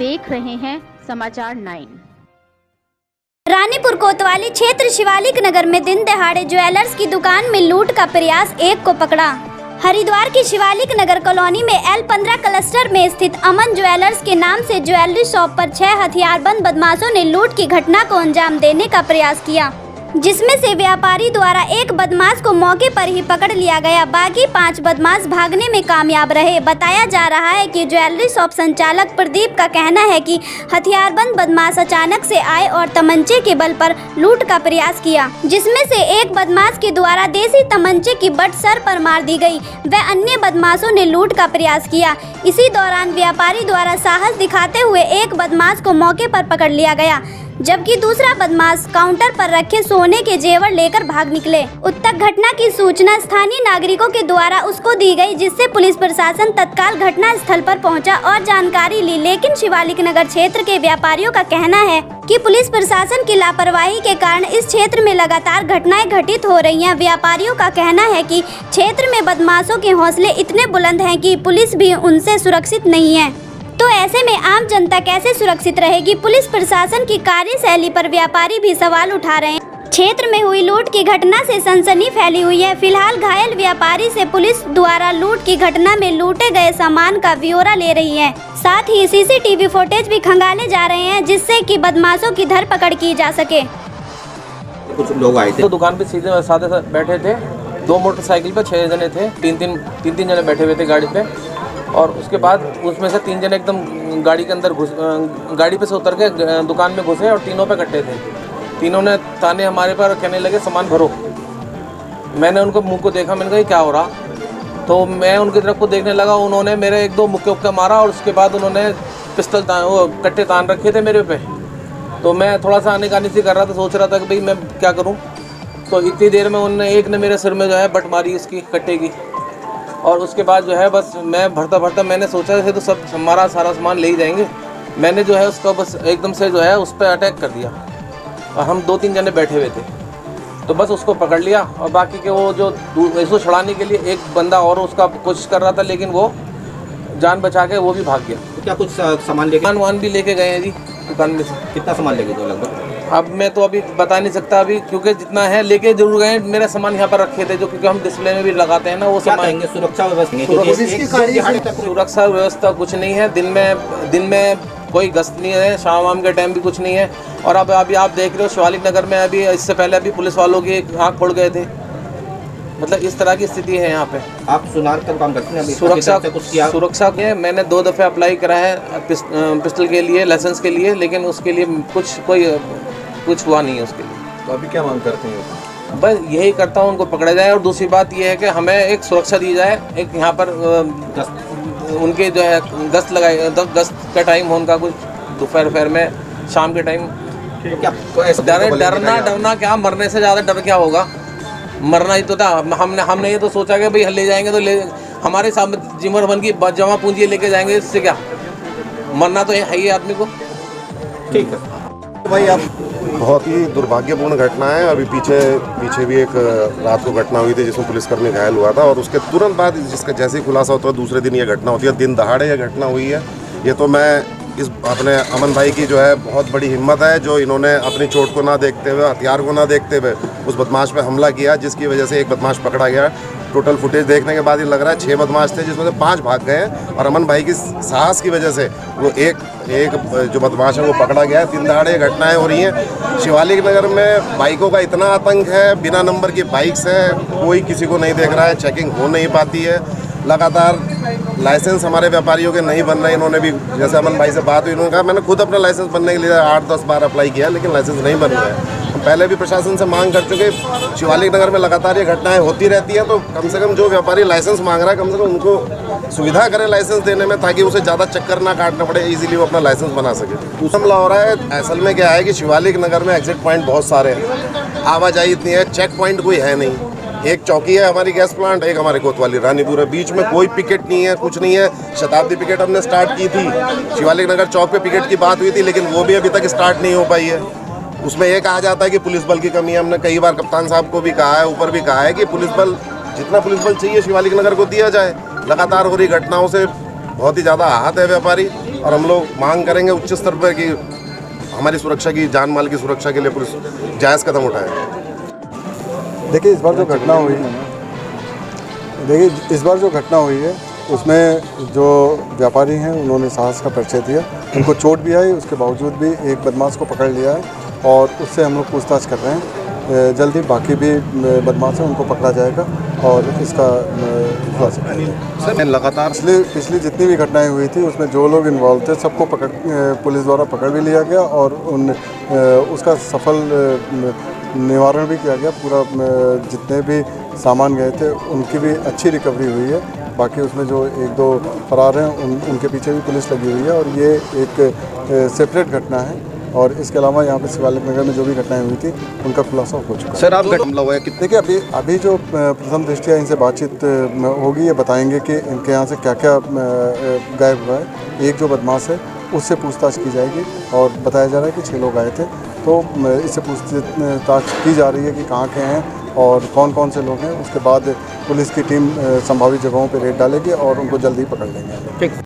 देख रहे हैं समाचार 9। रानीपुर कोतवाली क्षेत्र शिवालिक नगर में दिन दहाड़े ज्वेलर्स की दुकान में लूट का प्रयास, एक को पकड़ा। हरिद्वार की शिवालिक नगर कॉलोनी में L15 क्लस्टर में स्थित अमन ज्वेलर्स के नाम से ज्वेलरी शॉप पर 6 हथियारबंद बदमाशों ने लूट की घटना को अंजाम देने का प्रयास किया, जिसमें से व्यापारी द्वारा एक बदमाश को मौके पर ही पकड़ लिया गया। बाकी 5 बदमाश भागने में कामयाब रहे। बताया जा रहा है कि ज्वेलरी शॉप संचालक प्रदीप का कहना है कि हथियारबंद बदमाश अचानक से आए और तमंचे के बल पर लूट का प्रयास किया, जिसमें से एक बदमाश के द्वारा देसी तमंचे की बट सर पर मार दी गई व अन्य बदमाशों ने लूट का प्रयास किया। इसी दौरान व्यापारी द्वारा साहस दिखाते हुए एक बदमाश को मौके पर पकड़ लिया गया, जबकि दूसरा बदमाश काउंटर पर रखे सोने के जेवर लेकर भाग निकले। उक्त घटना की सूचना स्थानीय नागरिकों के द्वारा उसको दी गई, जिससे पुलिस प्रशासन तत्काल घटना स्थल पर पहुंचा और जानकारी ली। लेकिन शिवालिक नगर क्षेत्र के व्यापारियों का कहना है कि पुलिस प्रशासन की लापरवाही के कारण इस क्षेत्र में लगातार घटनाएं घटित हो रही हैं। व्यापारियों का कहना है कि क्षेत्र में बदमाशों के हौसले इतने बुलंद हैं कि पुलिस भी उनसे सुरक्षित नहीं है, तो ऐसे में आम जनता कैसे सुरक्षित रहेगी? पुलिस प्रशासन की कार्यशैली पर व्यापारी भी सवाल उठा रहे हैं। क्षेत्र में हुई लूट की घटना से सनसनी फैली हुई है। फिलहाल घायल व्यापारी से पुलिस द्वारा लूट की घटना में लूटे गए सामान का ब्यौरा ले रही है। साथ ही CCTV फुटेज भी खंगाले जा रहे हैं, जिससे कि बदमाशों की धरपकड़ की जा सके। कुछ लोग आए थे तो दुकान पे सीधे साधे बैठे थे। 2 मोटरसाइकिल पे 6 जने थे, तीन जने बैठे हुए थे गाड़ी पे। और उसके बाद उसमें से 3 जने एकदम गाड़ी के अंदर गाड़ी पे से उतर के दुकान में घुसे और तीनों पे कट्टे थे। तीनों ने ताने हमारे पर कहने लगे सामान भरो। मैंने उनको मुंह को देखा, मैंने कहा क्या हो रहा, तो मैं उनकी तरफ को देखने लगा। उन्होंने मेरे 1-2 मुक्के मारा और उसके बाद उन्होंने पिस्टल वो कट्टे तान रखे थे मेरे पे। तो मैं थोड़ा सा आने सी कर रहा था, सोच रहा था कि भाई मैं क्या करूँ। तो इतनी देर में एक ने मेरे सिर में जो है बट मारी इसकी कट्टे की। और उसके बाद जो है बस मैं भरता मैंने सोचा थे तो सब हमारा सारा सामान ले ही जाएंगे। मैंने जो है उसका बस एकदम से जो है उस पर अटैक कर दिया और हम 2-3 जने बैठे हुए थे, तो बस उसको पकड़ लिया। और बाकी के वो जो इसको छुड़ाने के लिए एक बंदा और उसका कोशिश कर रहा था, लेकिन वो जान बचा के वो भी भाग गया। तो क्या कुछ सामान लेके सामान भी लेके गए हैं जी दुकान में से। कितना सामान लेके गए लगभग? अब मैं तो अभी बता नहीं सकता अभी, क्योंकि जितना है लेके जरूर गए। मेरा सामान यहाँ पर रखे थे जो, क्योंकि हम डिस्प्ले में भी लगाते हैं ना वो सामान। सुरक्षा व्यवस्था कुछ नहीं है। दिन में कोई गश्त नहीं है, शाम के टाइम भी कुछ नहीं है। और अब अभी आप देख रहे हो शिवालिक नगर में अभी इससे पहले अभी पुलिस वालों की आँख फोड़ गए थे। मतलब इस तरह की स्थिति है यहाँ पे। आप सुनार का काम करते हैं? सुरक्षा के मैंने 2 दफ़े अप्लाई करा है पिस्टल के लिए, लाइसेंस के लिए, लेकिन उसके लिए कुछ हुआ नहीं है उसके लिए। तो अभी क्या मांग करते हैं? बस यही करता हूँ उनको पकड़ा जाए। और दूसरी बात यह है कि हमें एक सुरक्षा दी जाए। एक यहाँ पर उनके जो है गश्त का टाइम हो उनका, कुछ दोपहर में, शाम के टाइम। डरना क्या, मरने से ज़्यादा डर क्या होगा? मरना ही तो था। हमने ये तो सोचा कि भाई ले जाएंगे तो हमारे सामने जिमर बन की जमा पूंजी लेके जाएंगे, इससे क्या, मरना तो है ही आदमी को। ठीक है भाई, अब बहुत ही दुर्भाग्यपूर्ण घटना है। अभी पीछे भी एक रात को घटना हुई थी जिसमें पुलिसकर्मी घायल हुआ था, और उसके तुरंत बाद जिसका जैसे ही खुलासा होता है दूसरे दिन ये घटना होती है। दिन दहाड़े ये घटना हुई है। ये तो मैं इस अपने अमन भाई की जो है बहुत बड़ी हिम्मत है, जो इन्होंने अपनी चोट को ना देखते हुए, हथियार को ना देखते हुए उस बदमाश पे हमला किया, जिसकी वजह से एक बदमाश पकड़ा गया। टोटल फुटेज देखने के बाद ये लग रहा है 6 बदमाश थे, जिसमें से 5 भाग गए हैं। और अमन भाई की साहस की वजह से वो एक जो बदमाश है वो पकड़ा गया है। दिन दहाड़े घटनाएं हो रही हैं शिवालिक नगर में। बाइकों का इतना आतंक है, बिना नंबर की बाइक्स है, कोई किसी को नहीं देख रहा है, चेकिंग हो नहीं पाती है। लगातार लाइसेंस हमारे व्यापारियों के नहीं बन रहे। इन्होंने भी, जैसे अमन भाई से बात हुई, इन्होंने कहा मैंने खुद अपना लाइसेंस बनने के लिए 8-10 बार अप्लाई किया, लेकिन लाइसेंस नहीं बन रहा है। हम पहले भी प्रशासन से मांग कर चुके। शिवालिक नगर में लगातार ये घटनाएं होती रहती हैं, तो कम से कम जो व्यापारी लाइसेंस मांग रहा है, कम से कम उनको सुविधा करें लाइसेंस देने में, ताकि उसे ज़्यादा चक्कर ना काटना पड़े, इजीली वो अपना लाइसेंस बना सके। दूसरा हमला हो रहा है असल में क्या है कि शिवालिक नगर में एग्जिट पॉइंट बहुत सारे हैं, आवाजाही इतनी है, चेक पॉइंट कोई है नहीं। एक चौकी है हमारी गैस प्लांट, एक हमारे कोतवाली रानीपुर है, बीच में कोई पिकेट नहीं है, कुछ नहीं है। शताब्दी पिकेट हमने स्टार्ट की थी, शिवालिक नगर चौक पे पिकेट की बात हुई थी, लेकिन वो भी अभी तक स्टार्ट नहीं हो पाई है। उसमें ये कहा जाता है कि पुलिस बल की कमी है। हमने कई बार कप्तान साहब को भी कहा है, ऊपर भी कहा है कि पुलिस बल, जितना पुलिस बल चाहिए शिवालिक नगर को दिया जाए। लगातार हो रही घटनाओं से बहुत ही ज़्यादा आहत है व्यापारी, और हम लोग मांग करेंगे उच्च स्तर पर कि हमारी सुरक्षा की, जान माल की सुरक्षा के लिए पुलिस जायज़ कदम उठाए। देखिए इस बार जो घटना हुई है उसमें जो व्यापारी हैं उन्होंने साहस का परिचय दिया। उनको चोट भी आई, उसके बावजूद भी एक बदमाश को पकड़ लिया है और उससे हम लोग पूछताछ कर रहे हैं। जल्दी बाकी भी बदमाश हैं उनको पकड़ा जाएगा और इसका खुलासा करेंगे। सर लगातार पिछली जितनी भी घटनाएं हुई थी उसमें जो लोग इन्वॉल्व थे सबको पुलिस द्वारा पकड़ भी लिया गया और उसका सफल निवारण भी किया गया। पूरा जितने भी सामान गए थे उनकी भी अच्छी रिकवरी हुई है। बाकी उसमें जो एक दो फरार हैं उनके पीछे भी पुलिस लगी हुई है और ये एक सेपरेट घटना है। और इसके अलावा यहाँ पे शिवालिक नगर में जो भी घटनाएं हुई थी उनका खुलासा हो चुका है। सर आप हमला हुआ है कितने? देखिए अभी जो प्रथम दृष्टिया इनसे बातचीत होगी, ये बताएंगे कि इनके यहाँ से क्या क्या गायब हुआ है। एक जो बदमाश है उससे पूछताछ की जाएगी और बताया जा रहा है कि 6 लोग आए थे, तो इससे पूछताछ की जा रही है कि कहाँ के हैं और कौन कौन से लोग हैं। उसके बाद पुलिस की टीम संभावित जगहों पर रेड डालेगी और उनको जल्दी पकड़ लेंगे। ठीक।